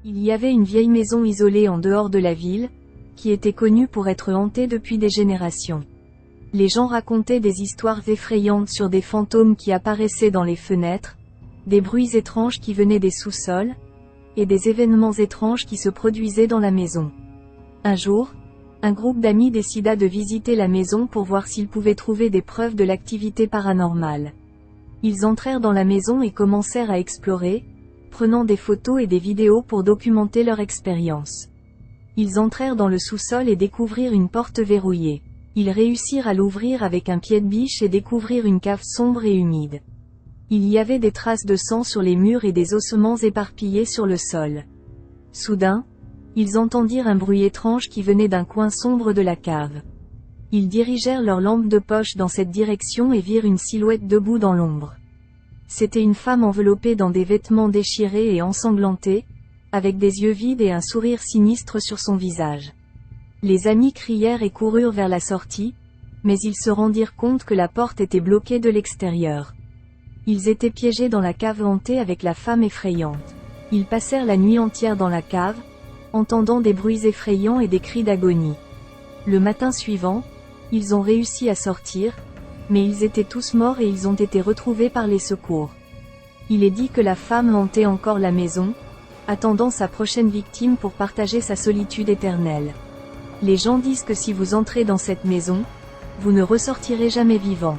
Il y avait une vieille maison isolée en dehors de la ville, qui était connue pour être hantée depuis des générations. Les gens racontaient des histoires effrayantes sur des fantômes qui apparaissaient dans les fenêtres, des bruits étranges qui venaient des sous-sols, et des événements étranges qui se produisaient dans la maison. Un jour, un groupe d'amis décida de visiter la maison pour voir s'ils pouvaient trouver des preuves de l'activité paranormale. Ils entrèrent dans la maison et commencèrent à explorer, prenant des photos et des vidéos pour documenter leur expérience. Ils entrèrent dans le sous-sol et découvrirent une porte verrouillée. Ils réussirent à l'ouvrir avec un pied de biche et découvrirent une cave sombre et humide. Il y avait des traces de sang sur les murs et des ossements éparpillés sur le sol. Soudain, ils entendirent un bruit étrange qui venait d'un coin sombre de la cave. Ils dirigèrent leur lampe de poche dans cette direction et virent une silhouette debout dans l'ombre. C'était une femme enveloppée dans des vêtements déchirés et ensanglantés, avec des yeux vides et un sourire sinistre sur son visage. Les amis crièrent et coururent vers la sortie, mais ils se rendirent compte que la porte était bloquée de l'extérieur. Ils étaient piégés dans la cave hantée avec la femme effrayante. Ils passèrent la nuit entière dans la cave, entendant des bruits effrayants et des cris d'agonie. Le matin suivant, ils ont réussi à sortir, mais ils étaient tous morts et ils ont été retrouvés par les secours. Il est dit que la femme hantait encore la maison, attendant sa prochaine victime pour partager sa solitude éternelle. Les gens disent que si vous entrez dans cette maison, vous ne ressortirez jamais vivant.